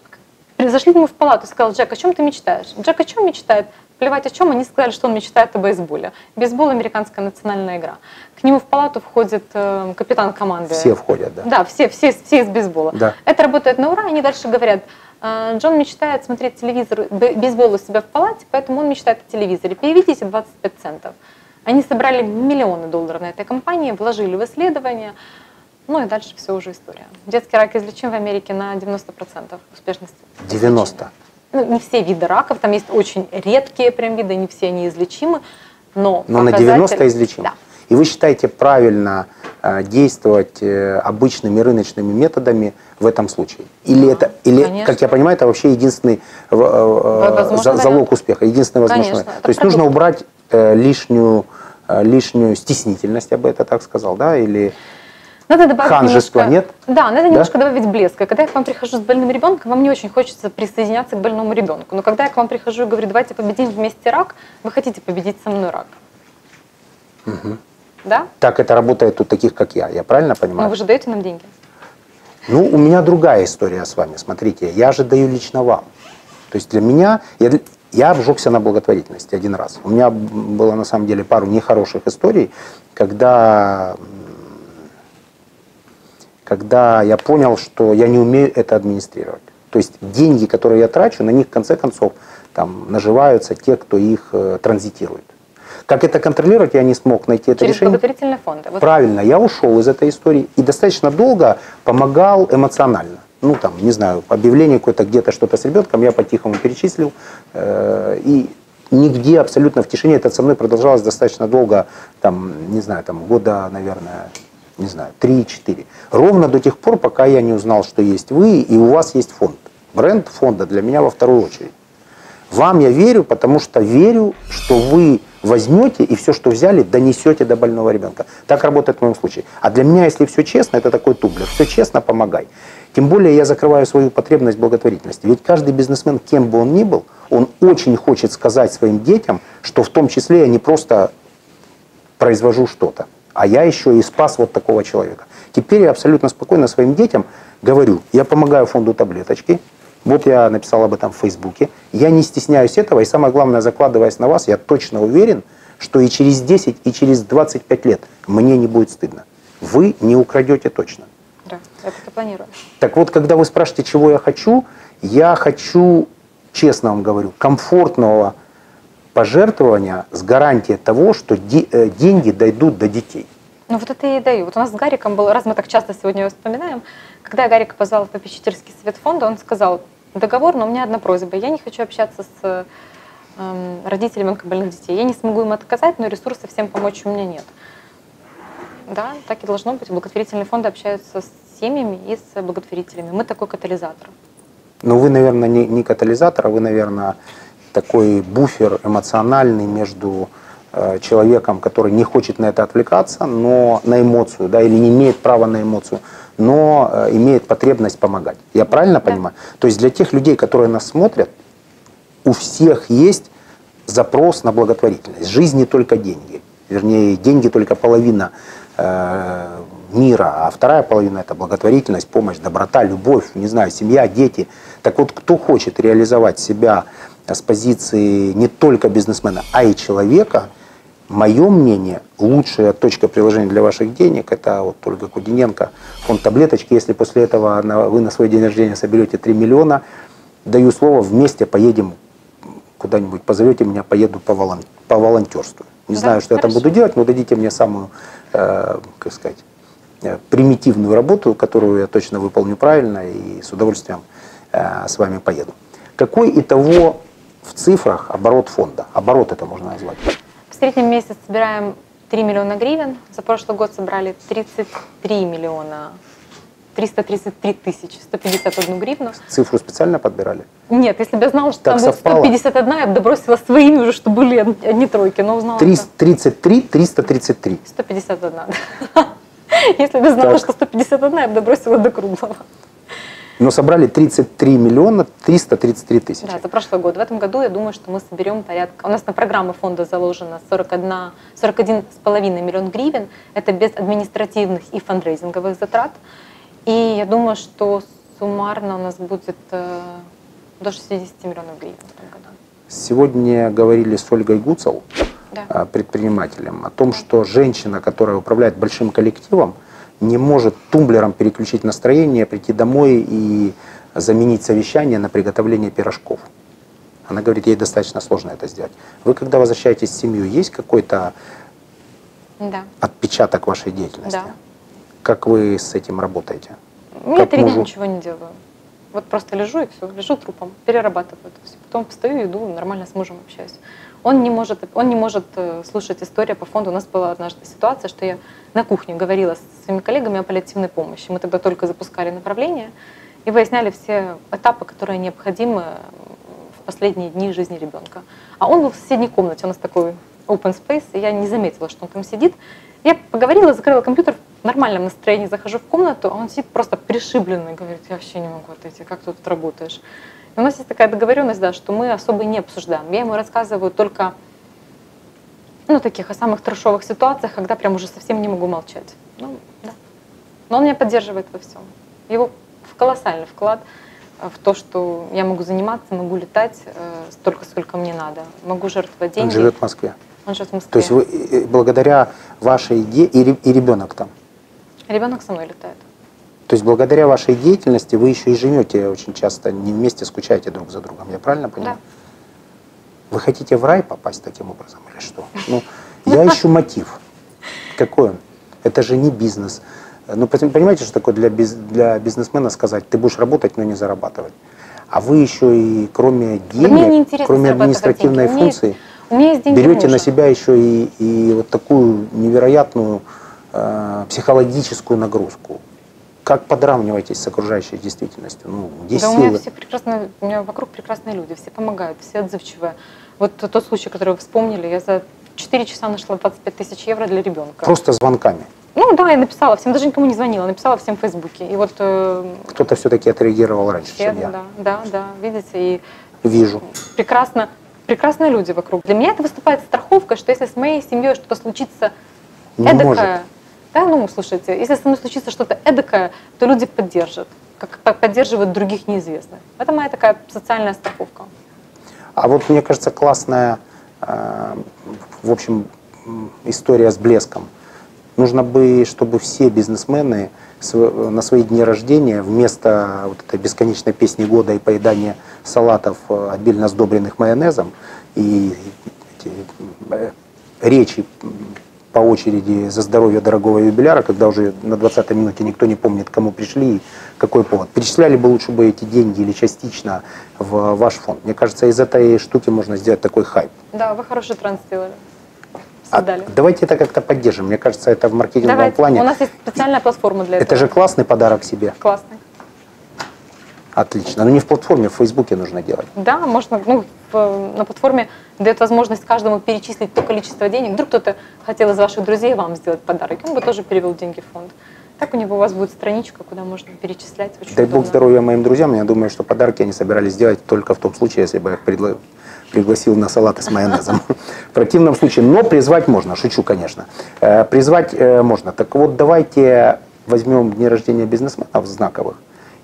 зашли к нему в палату, сказал: Джек, о чем ты мечтаешь? Джек о чем мечтает? Плевать о чем, они сказали, что он мечтает о бейсболе. Бейсбол — американская национальная игра. К нему в палату входит капитан команды. Все входят, да? Да, все из бейсбола. Да. Это работает на ура, они дальше говорят: Джон мечтает смотреть телевизор, бейсбол у себя в палате, поэтому он мечтает о телевизоре. Переведите 25 центов. Они собрали миллионы долларов на этой компании, вложили в исследования. Ну и дальше все уже история. Детский рак излечим в Америке на 90% успешности. 90. Ну, не все виды раков, там есть очень редкие прям виды, не все они излечимы, но на 90 излечимы. Да. И вы считаете правильно действовать обычными рыночными методами в этом случае? Или это, или, как я понимаю, это вообще единственный залог успеха, единственный возможный. То есть нужно убрать лишнюю стеснительность, я бы это так сказал, да, или надо добавить ханжество, немножко, нет? Да, надо немножко добавить блеска. Когда я к вам прихожу с больным ребенком, вам не очень хочется присоединяться к больному ребенку. Но когда я к вам прихожу и говорю: давайте победим вместе рак, вы хотите победить со мной рак. Да? Так это работает у таких, как я правильно понимаю? Но вы же даете нам деньги. Ну, у меня другая история с вами. Смотрите, я же даю лично вам. То есть для меня, я обжегся на благотворительности один раз. У меня было на самом деле пару нехороших историй, когда я понял, что я не умею это администрировать. То есть деньги, которые я трачу, на них в конце концов там наживаются те, кто их транзитирует. Как это контролировать, я не смог найти это Через решение. благотворительные фонды. Вот. Правильно, я ушел из этой истории и достаточно долго помогал эмоционально. Ну там, не знаю, объявление какое-то, где-то что-то с ребенком, я по-тихому перечислил. И нигде абсолютно в тишине это со мной продолжалось достаточно долго, там, не знаю, там года, наверное, не знаю, 3-4. Ровно до тех пор, пока я не узнал, что есть вы и у вас есть фонд. Бренд фонда для меня во вторую очередь. Вам я верю, потому что верю, что вы возьмете и все, что взяли, донесете до больного ребенка. Так работает в моем случае. А для меня, если все честно, это такой тумблер. Все честно, помогай. Тем более я закрываю свою потребность в благотворительности. Ведь каждый бизнесмен, кем бы он ни был, он очень хочет сказать своим детям, что в том числе я не просто произвожу что-то, а я еще и спас вот такого человека. Теперь я абсолютно спокойно своим детям говорю: я помогаю фонду таблеточки. Вот я написал об этом в Фейсбуке. Я не стесняюсь этого, и самое главное, закладываясь на вас, я точно уверен, что и через 10, и через 25 лет мне не будет стыдно. Вы не украдете точно. Да, это ты планируешь. Так вот, когда вы спрашиваете, чего я хочу, честно вам говорю, комфортного пожертвования с гарантией того, что деньги дойдут до детей. Ну вот это я и даю. Вот у нас с Гариком было, раз мы так часто сегодня его вспоминаем, когда я Гарика позвала в попечительский совет фонда, он сказал: договор, но у меня одна просьба. Я не хочу общаться с родителями онкобольных детей. Я не смогу им отказать, но ресурсов всем помочь у меня нет. Да, так и должно быть. Благотворительные фонды общаются с семьями и с благотворителями. Мы такой катализатор. Но вы, наверное, не катализатор, а вы, наверное, такой буфер эмоциональный между человеком, который не хочет на это отвлекаться, но на эмоцию, да, или не имеет права на эмоцию, но имеет потребность помогать. Я правильно понимаю? То есть для тех людей, которые нас смотрят, у всех есть запрос на благотворительность. Жизнь не только деньги. Вернее, деньги только половина мира, а вторая половина — это благотворительность, помощь, доброта, любовь, не знаю, семья, дети. Так вот, кто хочет реализовать себя с позиции не только бизнесмена, а и человека, Мое мнение, лучшая точка приложения для ваших денег, это вот Ольга Кудиненко, фонд таблеточки. Если после этого вы на свой день рождения соберете 3 миллиона, даю слово, вместе поедем куда-нибудь, позовете меня, поеду по волонтерству. Не знаю, что я там буду делать, но дадите мне самую, как сказать, примитивную работу, которую я точно выполню правильно и с удовольствием с вами поеду. Какой итого в цифрах оборот фонда? Оборот это можно назвать. В среднем месяц собираем 3 миллиона гривен. За прошлый год собрали 33 миллиона 333 тысячи 151 гривну. Цифру специально подбирали? Нет, если бы я знала, что Так там будет совпало? 151, я бы добросила своими уже, чтобы были одни тройки. Но узнала, 33, 333. 151. Если бы я знала, Так. что 151, я бы добросила до круглого. Но собрали 33 миллиона 333 тысячи. Да, за прошлый год. В этом году я думаю, что мы соберем порядка... У нас на программу фонда заложено 41,5 миллион гривен. Это без административных и фандрейзинговых затрат. И я думаю, что суммарно у нас будет до 60 миллионов гривен в этом году. Сегодня говорили с Ольгой Гуцел, Да. предпринимателем, о том, что женщина, которая управляет большим коллективом, не может тумблером переключить настроение, прийти домой и заменить совещание на приготовление пирожков. Она говорит, ей достаточно сложно это сделать. Вы, когда возвращаетесь в семью, есть какой-то Да. отпечаток вашей деятельности? Да. Как вы с этим работаете? Я Как 3 дня мужу? ничего не делаю. Вот просто лежу и все, лежу трупом, перерабатываю это все. Потом встаю, иду, нормально с мужем общаюсь. Он не может слушать историю по фонду. У нас была однажды ситуация, что я на кухне говорила со своими коллегами о паллиативной помощи. Мы тогда только запускали направление и выясняли все этапы, которые необходимы в последние дни жизни ребенка. А он был в соседней комнате, у нас такой open space, и я не заметила, что он там сидит. Я поговорила, закрыла компьютер, в нормальном настроении захожу в комнату, а он сидит просто пришибленный, говорит, я вообще не могу отойти, как ты тут работаешь? И у нас есть такая договоренность, да, что мы особо не обсуждаем. Я ему рассказываю только таких о самых трешовых ситуациях, когда прям уже совсем не могу молчать. Ну, да. Но он меня поддерживает во всем. Его колоссальный вклад в то, что я могу заниматься, могу летать столько, сколько мне надо, могу жертвовать деньги. Он живет в Москве. Он живет в Москве. То есть вы благодаря вашей и ребенок там? Ребенок со мной летает. То есть благодаря вашей деятельности вы еще и живете очень часто не вместе, скучаете друг за другом. Я правильно понимаю? Да. Вы хотите в рай попасть таким образом или что? Ну, я ищу мотив. Какой он? Это же не бизнес. Ну, понимаете, что такое для бизнесмена сказать, ты будешь работать, но не зарабатывать. А вы еще и кроме денег, кроме административной функции, у меня есть деньги берете мужа. на себя еще и вот такую невероятную психологическую нагрузку. Как подравниваетесь с окружающей действительностью? Ну, где Да, силы? у меня вокруг прекрасные люди, все помогают, все отзывчивые. Вот тот случай, который вы вспомнили, я за 4 часа нашла 25 тысяч евро для ребенка. Просто звонками. Ну да, я написала всем, даже никому не звонила, написала всем в Фейсбуке. И вот Кто-то все-таки отреагировал раньше, все, чем я. да, видите, и Вижу. прекрасные люди вокруг. Для меня это выступает страховкой, что если с моей семьей что-то случится Не эдакое, может. да, ну слушайте, если со мной случится что-то эдакое, то люди поддержат, как поддерживают других неизвестных. Это моя такая социальная страховка. А вот мне кажется классная, в общем, история с блеском. Нужно бы, чтобы все бизнесмены на свои дни рождения вместо вот этой бесконечной песни года и поедания салатов, обильно сдобренных майонезом, и эти речи по очереди за здоровье дорогого юбиляра, когда уже на 20-й минуте никто не помнит, к кому пришли и какой повод. Перечисляли бы лучше бы эти деньги или частично в ваш фонд. Мне кажется, из этой штуки можно сделать такой хайп. Да, вы хороший транс сделали. А Дали. давайте это как-то поддержим. Мне кажется, это в маркетинговом Давайте. плане. У нас есть специальная платформа для этого. Это же классный подарок себе. Классный. Отлично. Но не в платформе, в Фейсбуке нужно делать. Да, можно, на платформе дает возможность каждому перечислить то количество денег. Вдруг кто-то хотел из ваших друзей вам сделать подарок, он бы тоже перевел деньги в фонд. Так у вас будет страничка, куда можно перечислять. Очень Дай удобно. бог здоровья моим друзьям. Я думаю, что подарки они собирались сделать только в том случае, если бы я их пригласил на салаты с майонезом. В противном случае, но призвать можно, шучу, конечно. Призвать можно. Так вот, давайте возьмем дни рождения бизнесменов знаковых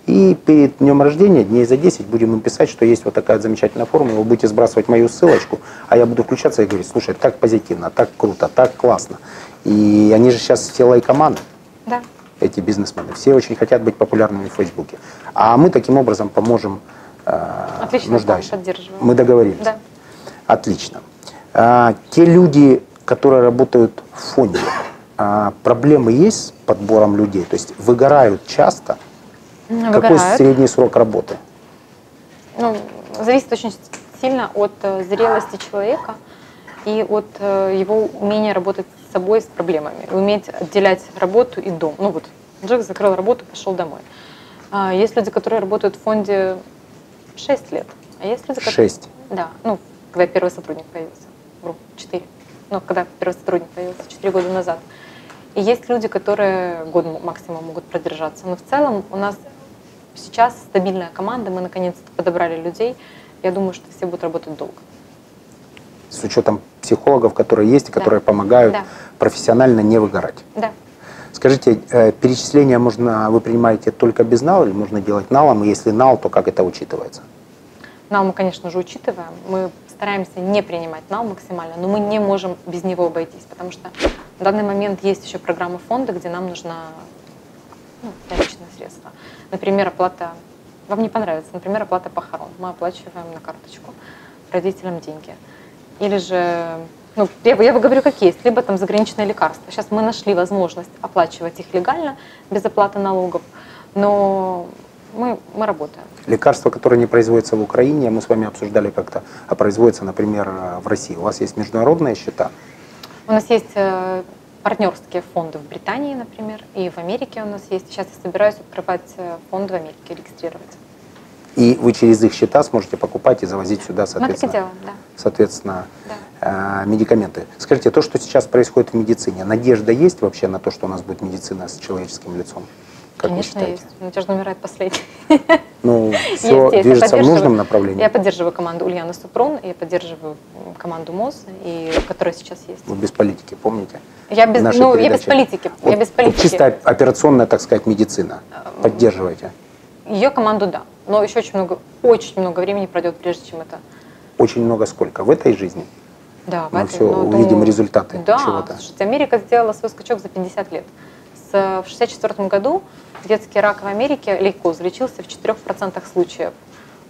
И перед днем рождения, дней за 10, будем им писать, что есть вот такая замечательная формула, вы будете сбрасывать мою ссылочку, а я буду включаться и говорить, слушай, так позитивно, так круто, так классно. И они же сейчас все лайкоманы, Да. эти бизнесмены, все очень хотят быть популярными в Фейсбуке. А мы таким образом поможем Отлично, нуждающимся. поддерживаю. Мы договорились. Да. Отлично. Те люди, которые работают в фонде, проблемы есть с подбором людей? То есть выгорают часто? Какой Выгорают. средний срок работы? Ну, зависит очень сильно от зрелости человека и от его умения работать с собой, с проблемами. И уметь отделять работу и дом. Ну вот, Джек закрыл работу, пошел домой. Есть люди, которые работают в фонде 6 лет. А есть люди, которые... 6. Да, ну, когда первый сотрудник появился. 4. Ну, когда первый сотрудник появился 4 года назад. И есть люди, которые год максимум могут продержаться. Но в целом у нас сейчас стабильная команда, мы наконец-то подобрали людей. Я думаю, что все будут работать долго. С учетом психологов, которые есть и которые помогают профессионально не выгорать. Да. Скажите, перечисления вы принимаете только без НАЛ или можно делать налом? И если НАЛ, то как это учитывается? НАЛ мы, конечно же, учитываем. Мы стараемся не принимать НАЛ максимально, но мы не можем без него обойтись, потому что в данный момент есть еще программа фонда, где нам нужна наличные средства. Например, оплата, вам не понравится, например, оплата похорон. Мы оплачиваем на карточку родителям деньги. Или же, ну, я говорю как есть, либо там заграничные лекарства. Сейчас мы нашли возможность оплачивать их легально, без оплаты налогов, но мы работаем. Лекарства, которые не производятся в Украине, мы с вами обсуждали как-то, а производятся, например, в России. У вас есть международные счета? У нас есть партнерские фонды в Британии, например, и в Америке у нас есть. Сейчас я собираюсь открывать фонд в Америке, регистрировать. И вы через их счета сможете покупать и завозить сюда, соответственно, мы так и делаем, да. соответственно медикаменты. Скажите, то, что сейчас происходит в медицине, надежда есть вообще на то, что у нас будет медицина с человеческим лицом? Как Конечно, вы считаете? есть. Надежда умирает последней. Ну, все Есть. движется в нужном направлении. Я поддерживаю команду Ульяны Супрун, я поддерживаю команду МОЗ, которая сейчас есть. Вы без политики, помните? Я без политики. Вот, Я без политики. Чисто операционная, так сказать, медицина. Поддерживаете? Ее команду, да. Но еще очень много времени пройдет, прежде чем это... Очень много сколько? В этой жизни? Да, в Мы этой. все увидим результаты чего-то. Да, слушайте, Америка сделала свой скачок за 50 лет. В 1964 году детский рак в Америке легко залечился в 4% случаев.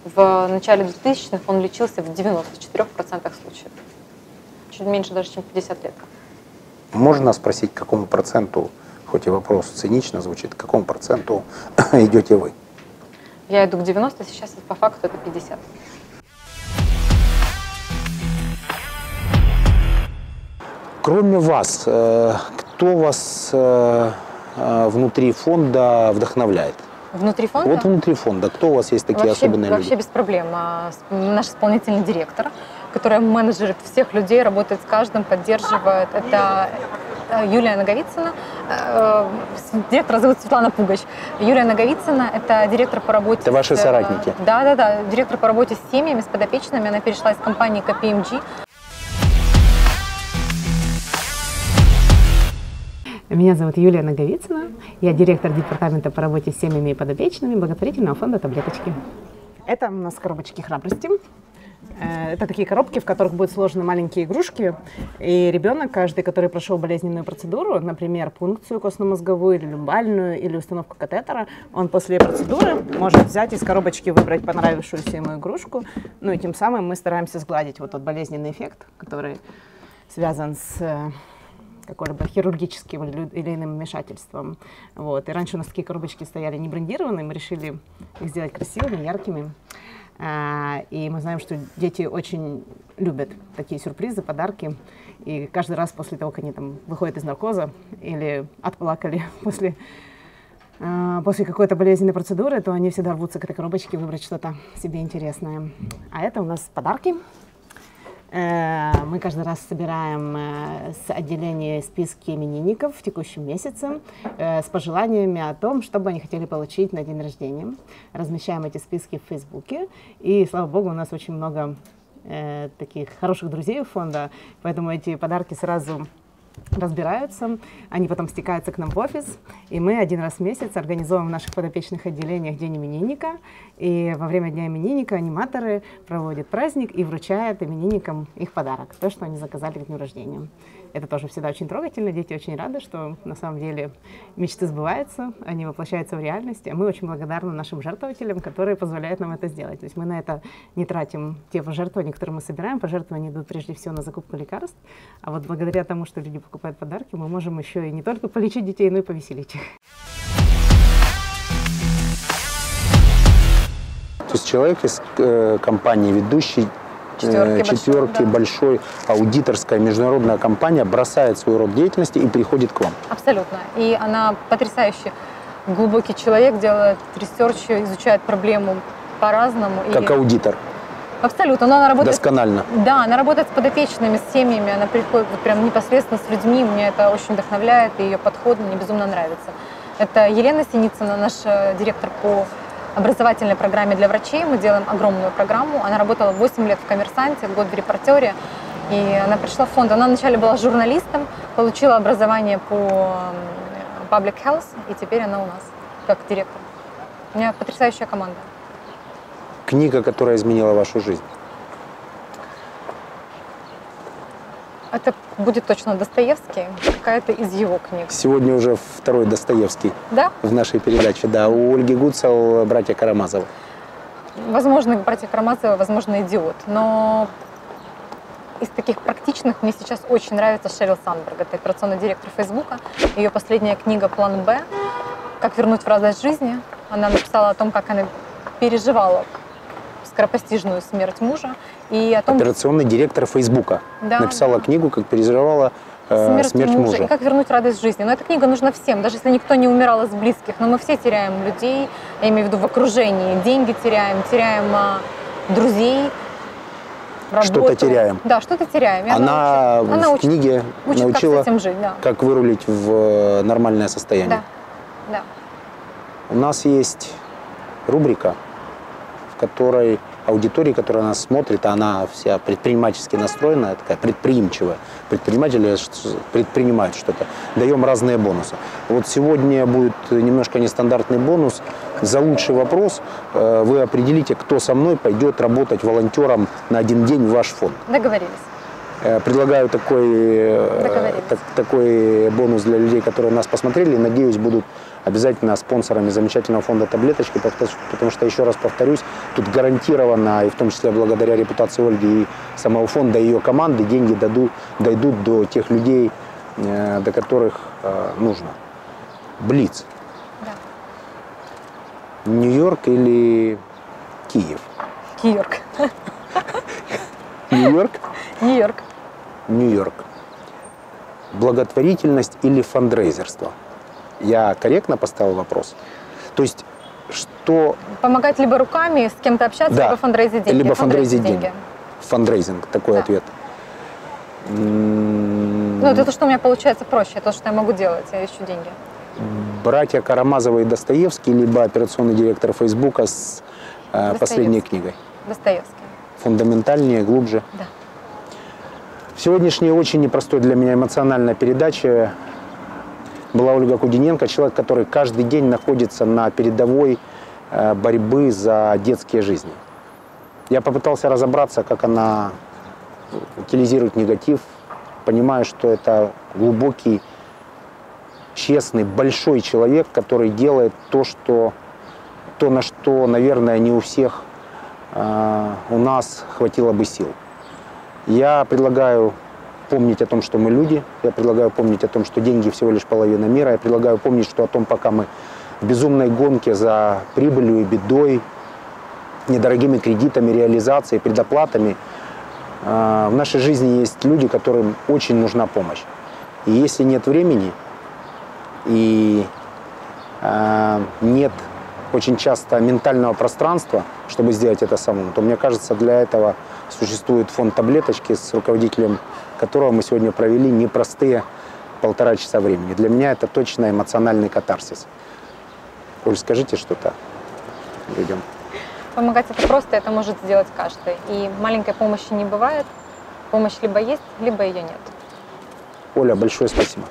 В начале 2000-х он лечился в 94% случаев. Чуть меньше даже, чем 50 лет. Можно спросить, к какому проценту, хоть и вопрос цинично звучит, к какому проценту идете вы? Я иду к 90, сейчас по факту это 50. Кроме вас, кто вас внутри фонда вдохновляет? Внутри фонда? Вот внутри фонда. Кто у вас есть такие особенные люди? Вообще без проблем. Наш исполнительный директор, который менеджерит всех людей, работает с каждым, поддерживает. Это Юлия Наговицына. Директора зовут Светлана Пугач. Юлия Наговицына – это директор по работе... Это ваши соратники? Да. Директор по работе с семьями, с подопечными. Она перешла из компании KPMG. Меня зовут Юлия Наговицына, я директор департамента по работе с семьями и подопечными благотворительного фонда «Таблеточки». Это у нас коробочки храбрости. Это такие коробки, в которых будут сложены маленькие игрушки, и ребенок, каждый, который прошел болезненную процедуру, например, пункцию костно-мозговую или люмбальную, или установку катетера, он после процедуры может взять из коробочки, выбрать понравившуюся ему игрушку, ну и тем самым мы стараемся сгладить вот тот болезненный эффект, который связан с каким-либо хирургическим или иным вмешательством. Вот. И раньше у нас такие коробочки стояли не брендированные, мы решили их сделать красивыми, яркими. И мы знаем, что дети очень любят такие сюрпризы, подарки. И каждый раз после того, как они там выходят из наркоза или отплакали после какой-то болезненной процедуры, то они всегда рвутся к этой коробочке выбрать что-то себе интересное. А это у нас подарки. Мы каждый раз собираем с отделения списки именинников в текущем месяце с пожеланиями о том, что бы они хотели получить на день рождения. Размещаем эти списки в Фейсбуке, и, слава богу, у нас очень много таких хороших друзей у фонда, поэтому эти подарки сразу разбираются, они потом стекаются к нам в офис, и мы один раз в месяц организовываем в наших подопечных отделениях День именинника, и во время Дня именинника аниматоры проводят праздник и вручают именинникам их подарок, то, что они заказали к дню рождения. Это тоже всегда очень трогательно, дети очень рады, что на самом деле мечты сбываются, они воплощаются в реальность, а мы очень благодарны нашим жертвователям, которые позволяют нам это сделать. То есть мы на это не тратим те пожертвования, которые мы собираем, пожертвования идут прежде всего на закупку лекарств, а вот благодаря тому, что люди покупают подарки, мы можем еще и не только полечить детей, но и повеселить их. То есть человек из компании, ведущий четверки, большой аудиторская международная компания бросает свой род деятельности и приходит к вам. Абсолютно. И она потрясающий, глубокий человек, делает ресерч, изучает проблему по-разному. Как аудитор. Абсолютно. Но она работает... Досконально. Да, она работает с подопечными, с семьями, она приходит вот прям непосредственно с людьми, меня это очень вдохновляет, и ее подход мне безумно нравится. Это Елена Синицына, наш директор по образовательной программе для врачей. Мы делаем огромную программу. Она работала 8 лет в «Коммерсанте», год в «Репортере». И она пришла в фонд. Она вначале была журналистом, получила образование по public health, и теперь она у нас как директор. У меня потрясающая команда. Книга, которая изменила вашу жизнь. Это будет точно Достоевский, какая-то из его книг. Сегодня уже второй Достоевский, да? В нашей передаче. Да, у Ольги Гуцел «Братья Карамазовы». Возможно, «Братья Карамазовы», возможно, «Идиот». Но из таких практичных мне сейчас очень нравится Шерил Сандберг. Это операционный директор Фейсбука. Ее последняя книга «План Б. Как вернуть в радость жизни». Она написала о том, как она переживала скоропостижную смерть мужа. И о том... Операционный директор Фейсбука написала книгу, как переживала смерть мужа. И как вернуть радость жизни. Но эта книга нужна всем, даже если никто не умирал из близких. Но мы все теряем людей, я имею в виду в окружении. Деньги теряем, друзей, работу. Что-то теряем. Да, что-то теряем. И она в книге научила, как с этим жить, да. Как вырулить в нормальное состояние. Да. У нас есть рубрика, в которой аудитория, которая нас смотрит, она вся предпринимательски настроенная, такая предприимчивая. Предприниматели предпринимают что-то. Даем разные бонусы. Вот сегодня будет немножко нестандартный бонус. За лучший вопрос вы определите, кто со мной пойдет работать волонтером на 1 день в ваш фонд. Договорились. Предлагаю такой бонус для людей, которые нас посмотрели. Надеюсь, будут обязательно спонсорами замечательного фонда «Таблеточки», потому что, еще раз повторюсь, тут гарантированно, и в том числе благодаря репутации Ольги и самого фонда, и ее команды, деньги дойдут до тех людей, до которых нужно. Блиц. Да. Нью-Йорк или Киев? Нью-Йорк. Нью-Йорк? Нью-Йорк. Нью-Йорк. Благотворительность или фандрейзерство? Я корректно поставил вопрос? То есть, что... Помогать либо руками, с кем-то общаться, да. либо фандрейзить деньги. Либо фандрейзить деньги. Фандрейзинг, такой да. ответ. Ну, это то, что у меня получается проще, это то, что я могу делать, я ищу деньги. «Братья Карамазовы» и Достоевский, либо операционный директор Фейсбука с последней книгой? Достоевский. Фундаментальнее, глубже? Да. В сегодняшней очень непростой для меня эмоциональной передаче была Ольга Кудиненко, человек, который каждый день находится на передовой борьбы за детские жизни. Я попытался разобраться, как она утилизирует негатив, понимая, что это глубокий, честный, большой человек, который делает то, на что, наверное, не у всех у нас хватило бы сил. Я предлагаю помнить о том, что мы люди, я предлагаю помнить о том, что деньги всего лишь половина мира, я предлагаю помнить, что о том, пока мы в безумной гонке за прибылью и бедой, недорогими кредитами, реализацией, предоплатами, в нашей жизни есть люди, которым очень нужна помощь. И если нет времени и нет очень часто ментального пространства, чтобы сделать это самому, то, мне кажется, для этого существует фонд «Таблеточки», с руководителем которого мы сегодня провели непростые 1,5 часа времени. Для меня это точно эмоциональный катарсис. Оль, скажите что-то людям. Помогать это просто, это может сделать каждый. И маленькой помощи не бывает. Помощь либо есть, либо ее нет. Оля, большое спасибо.